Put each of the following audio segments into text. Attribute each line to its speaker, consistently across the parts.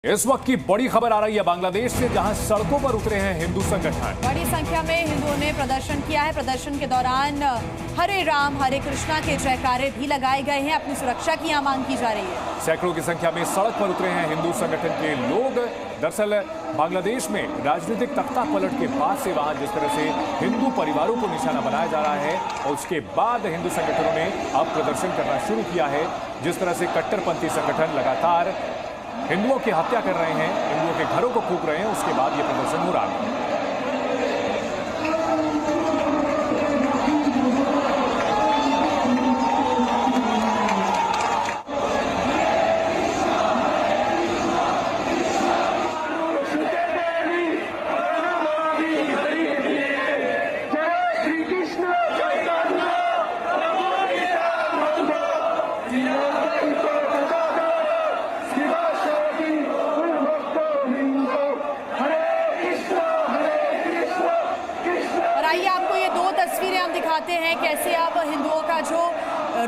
Speaker 1: इस वक्त की बड़ी खबर आ रही है बांग्लादेश से, जहां सड़कों पर उतरे हैं हिंदू संगठन।
Speaker 2: बड़ी संख्या में हिंदुओं ने प्रदर्शन किया है। प्रदर्शन के दौरान हरे राम हरे कृष्णा के जयकारे भी लगाए गए हैं। अपनी सुरक्षा की यहाँ मांग की जा रही है।
Speaker 1: सैकड़ों की संख्या में सड़क पर उतरे हैं हिंदू संगठन के लोग। दरअसल बांग्लादेश में राजनीतिक तख्ता पलट के बाद से वहां जिस तरह से हिंदू परिवारों को निशाना बनाया जा रहा है, और उसके बाद हिंदू संगठनों ने अब प्रदर्शन करना शुरू किया है। जिस तरह से कट्टरपंथी संगठन लगातार हिंदुओं की हत्या कर रहे हैं, हिंदुओं के घरों को फूंक रहे हैं, उसके बाद ये प्रदर्शन हो रहा है।
Speaker 2: आइए आपको ये दो तस्वीरें हम दिखाते हैं कैसे अब हिंदुओं का जो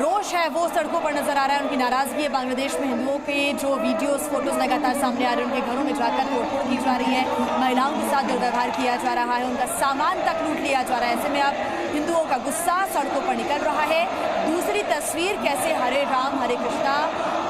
Speaker 2: रोष है वो सड़कों पर नजर आ रहा है। उनकी नाराजगी है। बांग्लादेश में हिंदुओं के जो वीडियोस फोटोज लगातार सामने आ रहे हैं, उनके घरों में जाकर तोड़फोड़ की जा रही है, महिलाओं के साथ दुर्व्यवहार किया जा रहा है, उनका सामान तक लूट लिया जा रहा है। ऐसे में अब हिंदुओं का गुस्सा सड़कों पर निकल रहा है। दूसरी तस्वीर कैसे हरे राम हरे कृष्णा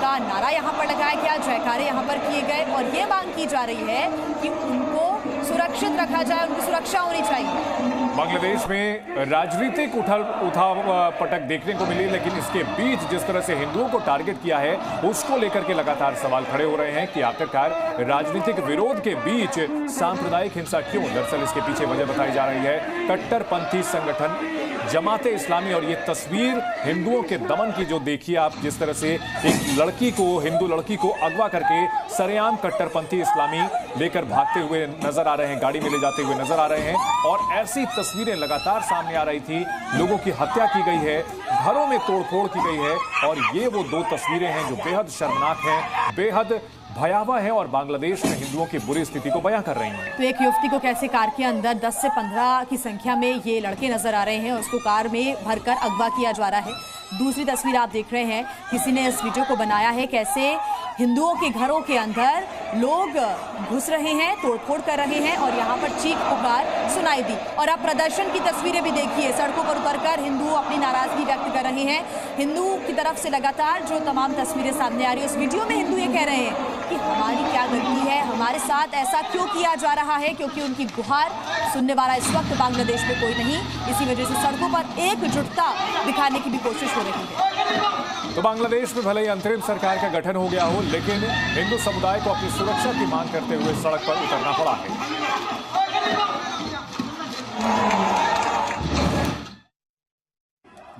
Speaker 2: का नारा यहाँ पर लगाया गया, जयकारे यहाँ पर किए गए, और ये मांग की जा रही है कि उनको सुरक्षित रखा जाए, उनकी सुरक्षा होनी चाहिए।
Speaker 1: बांग्लादेश में राजनीतिक उठाव पटक देखने को मिली, लेकिन इसके बीच जिस तरह से हिंदुओं को टारगेट किया है, उसको लेकर के लगातार सवाल खड़े हो रहे हैं कि आखिरकार राजनीतिक विरोध के बीच सांप्रदायिक हिंसा क्यों। दरअसल इसके पीछे वजह बताई जा रही है कट्टरपंथी संगठन जमाते इस्लामी। और ये तस्वीर हिंदुओं के दमन की जो देखिए आप, जिस तरह से एक लड़की को, हिंदू लड़की को अगवा करके सरेआम कट्टरपंथी इस्लामी लेकर भागते हुए नजर आ रहे हैं, गाड़ी में ले जाते हुए नजर आ रहे हैं। और ऐसी तस्वीरें लगातार सामने आ रही थी। लोगों की हत्या की गई है, घरों में तोड़फोड़ की गई है, और ये वो दो तस्वीरें हैं जो बेहद शर्मनाक हैं, बेहद भयावह है, और बांग्लादेश में हिंदुओं की बुरी स्थिति को बयां कर रही हैं।
Speaker 2: तो एक युवती को कैसे कार के अंदर 10 से 15 की संख्या में ये लड़के नजर आ रहे हैं, उसको कार में भरकर अगवा किया जा रहा है। दूसरी तस्वीर आप देख रहे हैं, किसी ने इस वीडियो को बनाया है कैसे हिंदुओं के घरों के अंदर लोग घुस रहे हैं, तोड़फोड़ कर रहे हैं, और यहाँ पर चीख पुकार सुनाई दी। और आप प्रदर्शन की तस्वीरें भी देखिए, सड़कों पर उतरकर हिंदू अपनी नाराजगी व्यक्त कर रहे हैं। हिंदू की तरफ से लगातार जो तमाम तस्वीरें सामने आ रही है, उस वीडियो में हिंदू ये कह रहे हैं कि हमारी क्या गलती है, हमारे साथ ऐसा क्यों किया जा रहा है, क्योंकि उनकी गुहार सुनने वाला इस वक्त बांग्लादेश में कोई नहीं। इसी वजह से सड़कों पर एकजुटता दिखाने की भी कोशिश हो रही है।
Speaker 1: तो बांग्लादेश में भले ही अंतरिम सरकार का गठन हो गया हो, लेकिन हिंदू समुदाय को अपनी सुरक्षा की मांग करते हुए सड़क पर उतरना पड़ा है।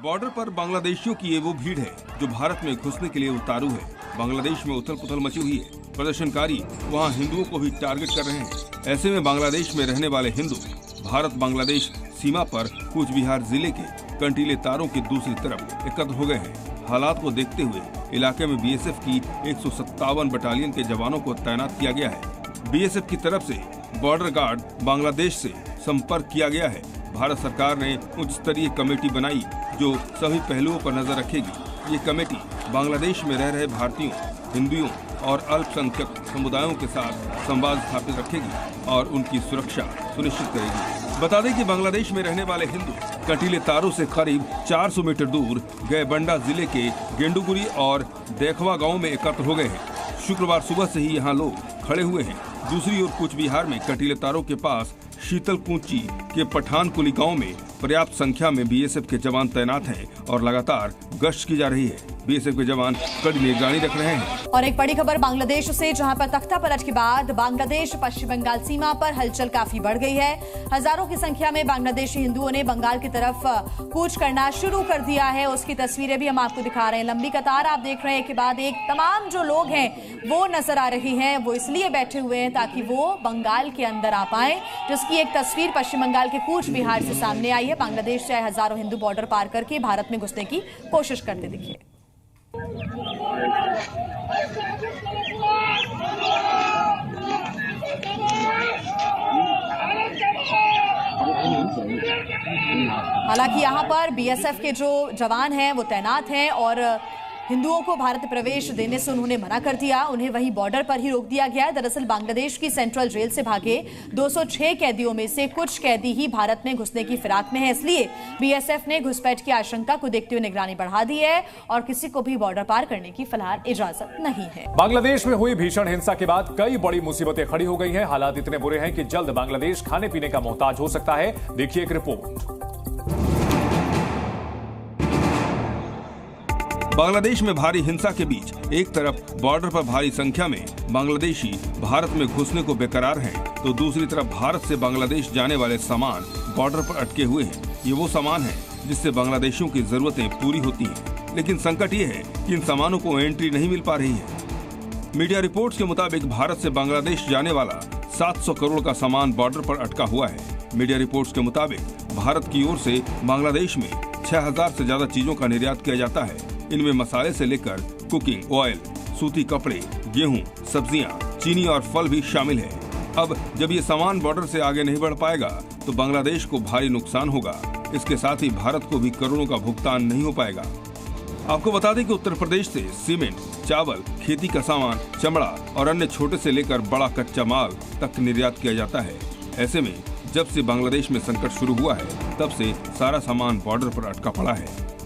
Speaker 3: बॉर्डर पर बांग्लादेशियों की ये वो भीड़ है जो भारत में घुसने के लिए उतारू है। बांग्लादेश में उथल पुथल मची हुई है। प्रदर्शनकारी वहां हिंदुओं को भी टारगेट कर रहे हैं। ऐसे में बांग्लादेश में रहने वाले हिंदू भारत बांग्लादेश सीमा पर कूच बिहार जिले के कंटीले तारों की दूसरी तरफ एकत्र हो गए हैं। हालात को देखते हुए इलाके में बीएसएफ की 157 बटालियन के जवानों को तैनात किया गया है। बीएसएफ की तरफ से बॉर्डर गार्ड बांग्लादेश से संपर्क किया गया है। भारत सरकार ने उच्च स्तरीय कमेटी बनाई जो सभी पहलुओं पर नजर रखेगी। ये कमेटी बांग्लादेश में रह रहे भारतीयों, हिंदुओं और अल्पसंख्यक समुदायों के साथ संवाद स्थापित रखेगी और उनकी सुरक्षा सुनिश्चित करेगी। बता दें कि बांग्लादेश में रहने वाले हिंदू कंटीले तारों से करीब 400 मीटर दूर गयबंडा जिले के गेंडुगुरी और देखवा गांव में एकत्र हो गए हैं। शुक्रवार सुबह से ही यहां लोग खड़े हुए हैं। दूसरी ओर कूच बिहार में कंटीले तारों के पास शीतलकुंची के पठानकुली गांव में पर्याप्त संख्या में बीएसएफ के जवान तैनात हैं और लगातार गश्त की जा रही है। बीएसएफ के जवान कड़ी निगरानी रख रहे हैं।
Speaker 2: और एक बड़ी खबर बांग्लादेश से, जहां पर तख्ता पलट के बाद बांग्लादेश पश्चिम बंगाल सीमा पर हलचल काफी बढ़ गई है। हजारों की संख्या में बांग्लादेशी हिंदुओं ने बंगाल की तरफ कूच करना शुरू कर दिया है। उसकी तस्वीरें भी हम आपको दिखा रहे हैं। लंबी कतार आप देख रहे हैं कि बाद एक तमाम जो लोग हैं वो नजर आ रही हैं। वो इसलिए बैठे हुए हैं ताकि वो बंगाल के अंदर आ पाए, जिसकी एक तस्वीर पश्चिम बंगाल के कूच बिहार से सामने आई है। बांग्लादेश से हजारों हिंदू बॉर्डर पार करके भारत में घुसने की कोशिश करते दिखे। हालांकि यहाँ पर बीएसएफ के जो जवान हैं वो तैनात हैं और हिंदुओं को भारत प्रवेश देने से उन्होंने मना कर दिया। उन्हें वहीं बॉर्डर पर ही रोक दिया गया है। दरअसल बांग्लादेश की सेंट्रल जेल से भागे 206 कैदियों में से कुछ कैदी ही भारत में घुसने की फिराक में है। इसलिए बीएसएफ ने घुसपैठ की आशंका को देखते हुए निगरानी बढ़ा दी है और किसी को भी बॉर्डर पार करने की फिलहाल इजाजत नहीं है।
Speaker 1: बांग्लादेश में हुई भीषण हिंसा के बाद कई बड़ी मुसीबतें खड़ी हो गई हैं। हालात इतने बुरे हैं कि जल्द बांग्लादेश खाने पीने का मोहताज हो सकता है। देखिए एक रिपोर्ट।
Speaker 3: बांग्लादेश में भारी हिंसा के बीच एक तरफ बॉर्डर पर भारी संख्या में बांग्लादेशी भारत में घुसने को बेकरार हैं, तो दूसरी तरफ भारत से बांग्लादेश जाने वाले सामान बॉर्डर पर अटके हुए हैं। ये वो सामान है जिससे बांग्लादेशियों की जरूरतें पूरी होती हैं, लेकिन संकट ये है कि इन सामानों को एंट्री नहीं मिल पा रही है। मीडिया रिपोर्ट्स के मुताबिक भारत से बांग्लादेश जाने वाला 700 करोड़ का सामान बॉर्डर पर अटका हुआ है। मीडिया रिपोर्ट्स के मुताबिक भारत की ओर से बांग्लादेश में 6000 से ज्यादा चीजों का निर्यात किया जाता है। इनमें मसाले से लेकर कुकिंग ऑयल, सूती कपड़े, गेहूं, सब्जियां, चीनी और फल भी शामिल है। अब जब ये सामान बॉर्डर से आगे नहीं बढ़ पाएगा तो बांग्लादेश को भारी नुकसान होगा। इसके साथ ही भारत को भी करोड़ों का भुगतान नहीं हो पाएगा। आपको बता दें कि उत्तर प्रदेश से सीमेंट, चावल, खेती का सामान, चमड़ा और अन्य छोटे से लेकर बड़ा कच्चा माल तक निर्यात किया जाता है। ऐसे में जब से बांग्लादेश में संकट शुरू हुआ है तब से सारा सामान बॉर्डर पर अटका पड़ा है।